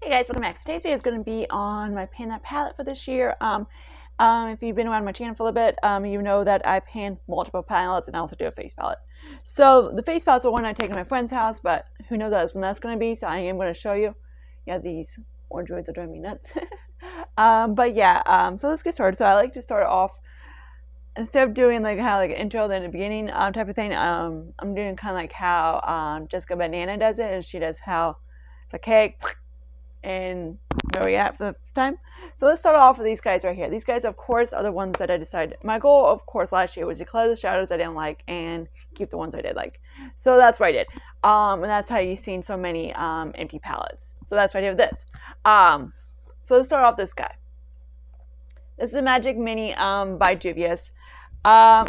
Hey guys, welcome back. So today's video is going to be on my Pan That palette for this year. If you've been around my channel for a little bit, you know that I pan multiple palettes and I also do a face palette. So the face palette's the one I take to my friend's house, but who knows when that's going to be, so I am going to show you. Yeah, these orange droids are driving me nuts. So let's get started. So I like to start off, instead of doing like how like an intro then the beginning type of thing, I'm doing kind of like how Jessica Banana does it, and she does how it's a cake and where we at for the time. So let's start off with these guys right here. These guys, of course, are the ones that I decided. My goal, of course, last year was to clear the shadows I didn't like and keep the ones I did like. So that's what I did. And that's how you've seen so many empty palettes. So that's what I did with this. So let's start off this guy. This is the Magic Mini by Juvia's. I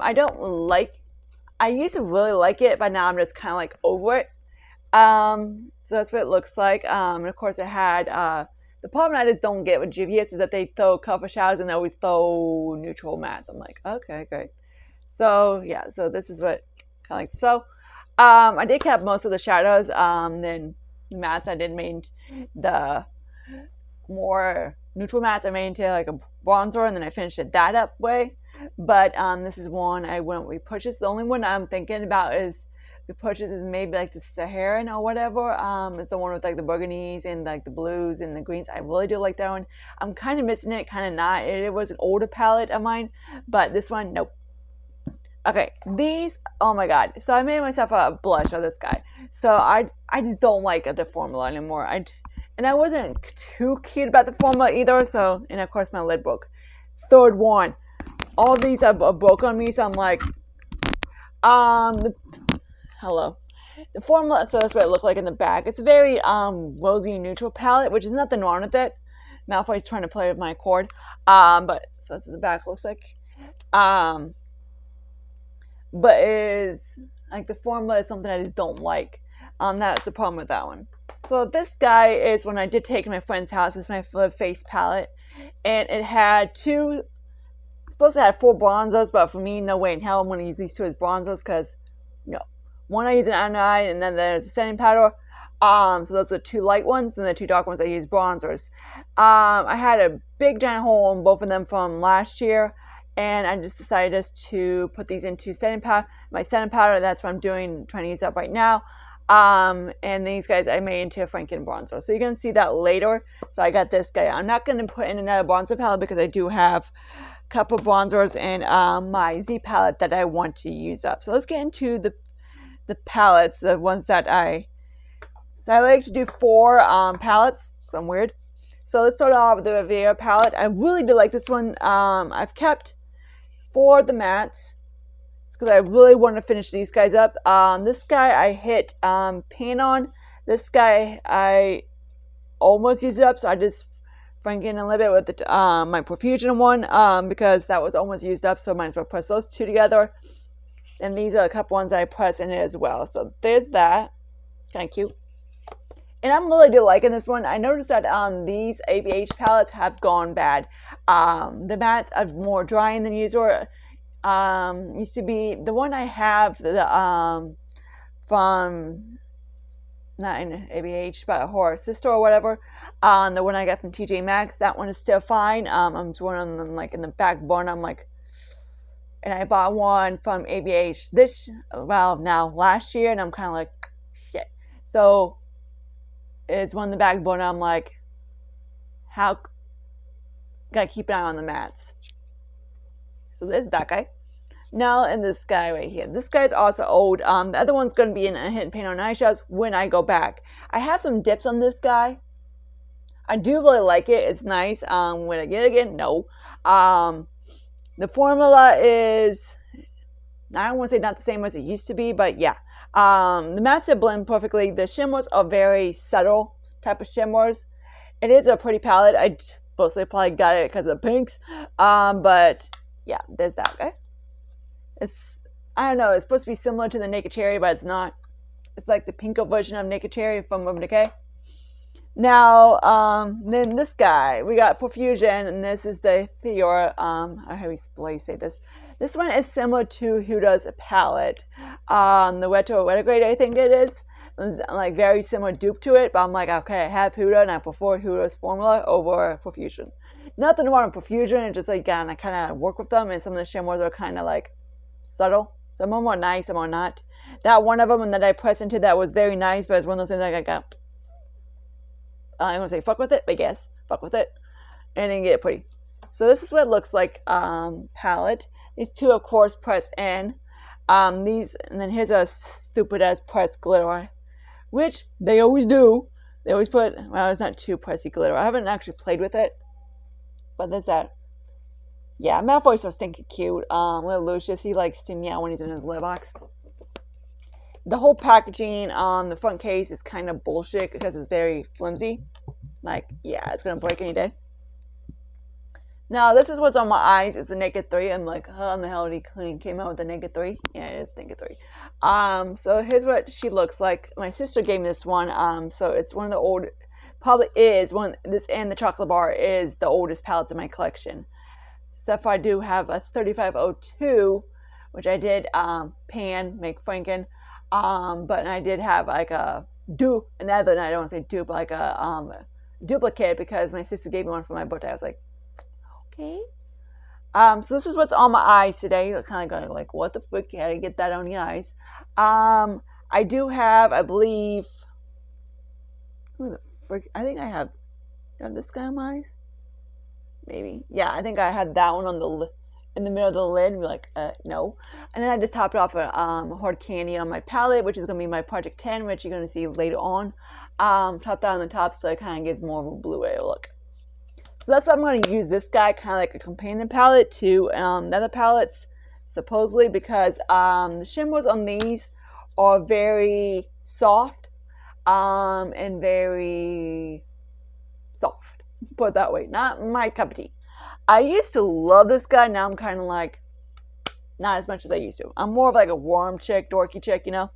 used to really like it, but now I'm just kind of like over it. So that's what it looks like. And of course it had, the problem I just don't get with Juvia's is that they throw cover shadows and they always throw neutral mattes. I'm like, okay, great. So yeah, so this is what kind of like, so, I did cap most of the shadows, then the mattes I did made the more neutral mattes I made into like a bronzer, and then I finished it that up way. But, this is one I wouldn't repurchase. The only one I'm thinking about is the purchase is maybe like the Saharan or whatever. It's the one with like the burgundies and like the blues and the greens. I really do like that one. I'm kind of missing it, kind of not. It was an older palette of mine, but this one, nope. Okay, these, oh my god. So I made myself a blush of this guy. So I just don't like the formula anymore. And I wasn't too cute about the formula either. So, and of course my lid broke. Third one. All these are broke on me, so I'm like, hello. The formula, so that's what it looked like in the back. It's a very rosy neutral palette, which is nothing wrong with it. Malfoy's trying to play with my cord. But so that's what the back looks like. But it's like the formula is something I just don't like. That's the problem with that one. So this guy is one I did take to my friend's house. It's my face palette. And it had supposed to have 4 bronzers, but for me, no way in hell I'm going to use these 2 as bronzers, because no. One I use an under eye, and then there's a setting powder. So those are 2 light ones, and the 2 dark ones I use bronzers. I had a big giant hole in both of them from last year, and I just decided to put these into setting powder. My setting powder, that's what I'm doing, trying to use up right now. And these guys I made into a Franken bronzer. So you're going to see that later. So I got this guy. I'm not going to put in another bronzer palette because I do have a couple bronzers in my Z palette that I want to use up. So let's get into the palettes, the ones that I like to do 4 palettes, because I'm weird. So let's start off with the Rivera palette. I really do like this one. I've kept 4 of the mattes because I really want to finish these guys up. This guy I hit pan on. This guy I almost used it up, so I just Franken a little bit with the, my Profusion one, because that was almost used up, so I might as well press those 2 together. And these are a couple ones I press in it as well. So there's that. Kind of cute. And I'm really liking this one. I noticed that these ABH palettes have gone bad. The mattes are more drying than usual. Used to be the one I have from, not in ABH, but Horror Sister or whatever. The one I got from TJ Maxx, that one is still fine. I'm just one of them like in the back burner. I'm like, and I bought one from ABH last year, and I'm kind of like, shit. So it's one in the back burner. I'm like, how? Gotta keep an eye on the mattes. So there's that guy. Now, and this guy right here. This guy's also old. The other one's going to be in a hidden paint on eyeshadows when I go back. I have some dips on this guy. I do really like it. It's nice. When I get it again, no. The formula is, I don't want to say not the same as it used to be, but yeah. The mattes that blend perfectly. The shimmers are very subtle type of shimmers. It is a pretty palette. I mostly probably got it because of the pinks. But yeah, there's that, okay? It's, I don't know, it's supposed to be similar to the Naked Cherry, but it's not. It's like the pinker version of Naked Cherry from Urban Decay. Now, then this guy, we got Profusion, and this is the Theora, how do you say this? This one is similar to Huda's palette, the Retro Retrograde, I think it is. like very similar dupe to it, but I'm like, okay, I have Huda and I prefer Huda's formula over Profusion. Nothing wrong with Profusion, it's just like, again, I kind of work with them, and some of the shimmers are kind of like subtle. Some of them are nice, some are not. That one of them that I pressed into that was very nice, but it's one of those things like I got, I'm going to say fuck with it, but yes, fuck with it, and then get it pretty. So this is what it looks like, palette. These two, of course, press in. These, and then here's a stupid ass pressed glitter, which they always do. They always put, well, it's not too pressy glitter. I haven't actually played with it, but there's that. Yeah, Malfoy's so stinky cute. Little Lucius, he likes to meow when he's in his litter box. The whole packaging on the front case is kind of bullshit because it's very flimsy. Like, yeah, it's gonna break any day. Now, this is what's on my eyes. It's the Naked 3. I'm like, how in the hell did he came out with the Naked 3? Yeah, it's Naked 3. So here's what she looks like. My sister gave me this one. So it's one of the old, probably is one, this and the chocolate bar is the oldest palettes in my collection. Except for I do have a 3502, which I did pan, make Franken. But I did have like a dupe, another, and I don't want to say dupe, like a duplicate because my sister gave me one for my birthday. I was like, okay. So this is what's on my eyes today. Kind of going like, what the frick? How do you get that on the eyes? I do have, I believe, who the frick? I think I have this guy on my eyes. Maybe, yeah. I think I had that one on the in the middle of the lid. And be like, no. And then I just topped off a hard candy on my palette, which is going to be my Project 10, which you're going to see later on. Top that on the top, so it kind of gives more of a blue-ray look. So that's why I'm going to use this guy kind of like a companion palette to the other palettes, supposedly, because the shimmers on these are very soft and very soft. Put it that way. Not my cup of tea. I used to love this guy. Now I'm kind of like, not as much as I used to. I'm more of like a warm chick, dorky chick, you know?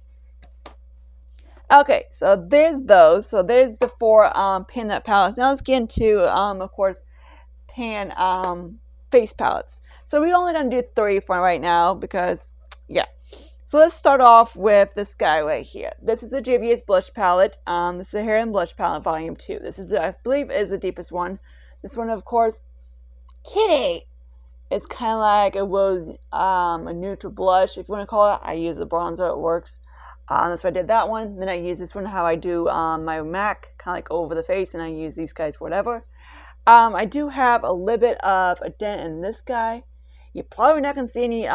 Okay, so there's those. So there's the 4 pan that palettes. Now let's get into, of course, pan face palettes. So we're only going to do 3 for right now because, yeah. So let's start off with this guy right here. This is the JVS Blush Palette. This is the Hair and Blush Palette Volume 2. This is, I believe, is the deepest one. This one, of course, Kitty. It's kind of like a rose, a neutral blush, if you want to call it. I use a bronzer. It works. That's why I did that one. Then I use this one how I do my MAC, kind of like over the face, and I use these guys, whatever. I do have a little bit of a dent in this guy. You're probably not going to see any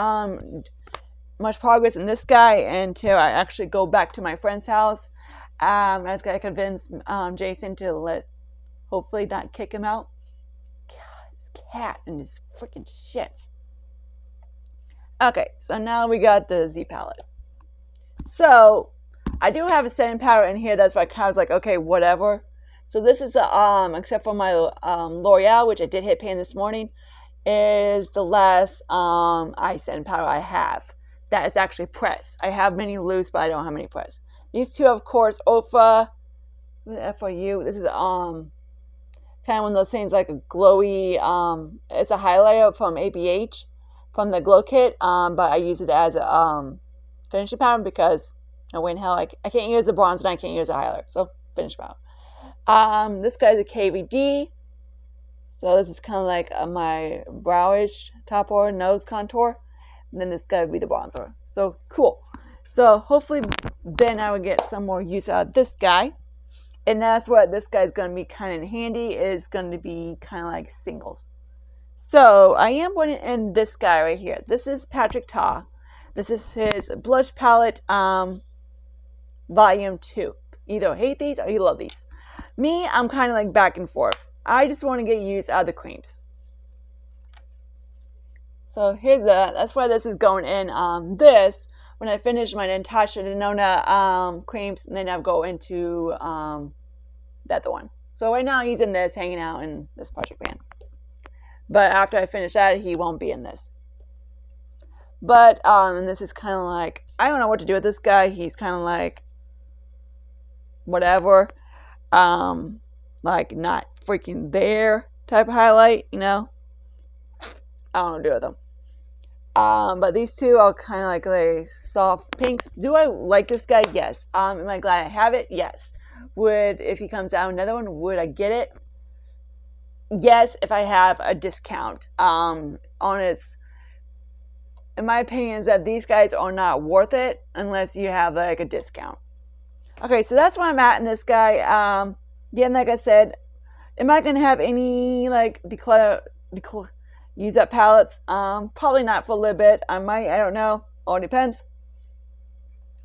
much progress in this guy until I actually go back to my friend's house. I was going to convince Jason to hopefully not kick him out. God, this cat and his freaking shit. Okay, so now we got the Z palette. So, I do have a setting powder in here. That's why I kind of was like, okay, whatever. So this is, except for my L'Oreal, which I did hit pan this morning, is the last eye setting powder I have. That is actually pressed. I have many loose, but I don't have many pressed. These two, of course, OFA, FOU. This is kind of one of those things like a glowy, it's a highlighter from ABH, from the Glow Kit, but I use it as a finishing powder because no way in hell I can't use a bronze and I can't use a highlighter. So finish powder. This guy's a KVD. So this is kind of like my browish top or nose contour. And then this guy would be the bronzer. So cool. So hopefully then I would get some more use out of this guy. And that's what this guy's going to be kind of handy, is going to be kind of like singles. So I am putting in this guy right here. This is Patrick Ta. This is his blush palette, volume 2. Either hate these or you love these. Me, I'm kind of like back and forth. I just want to get use out of the creams. So here's that's why this is going in this. When I finish my Natasha Denona creams, and then I'll go into that the one. So right now he's in this, hanging out in this project pan. But after I finish that, he won't be in this. But and this is kind of like, I don't know what to do with this guy. He's kind of like whatever, like not freaking there type of highlight, you know. I don't know what to do with him. But these two are kind of like soft pinks. Do I like this guy? Yes. Am I glad I have it? Yes. Would, if he comes out another one, would I get it? Yes, if I have a discount. On its, in my opinion, is that these guys are not worth it unless you have like a discount. Okay, so that's where I'm at in this guy. Again, like I said, am I going to have any like use up palettes? Probably not for a little bit. I might. I don't know. All depends.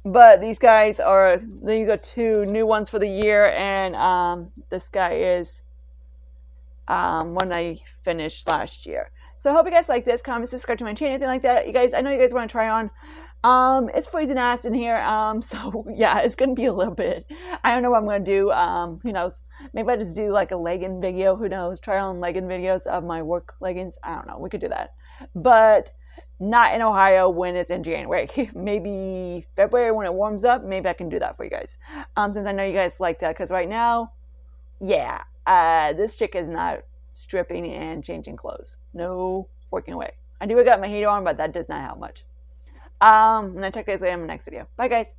But these are two new ones for the year, and this guy is one I finished last year. So I hope you guys like this. Comment, subscribe to my channel, anything like that. You guys, I know you guys want to try on. It's freezing ass in here. So yeah, it's gonna be a little bit. I don't know what I'm gonna do. Who knows? Maybe I just do like a legging video. Who knows? Try on legging videos of my work leggings. I don't know. We could do that, but not in Ohio when it's in January. Maybe February when it warms up. Maybe I can do that for you guys. Since I know you guys like that, because right now, yeah, this chick is not stripping and changing clothes. No working away. I do got my heater on, but that does not help much. And I'll talk to you guys later in my next video. Bye, guys.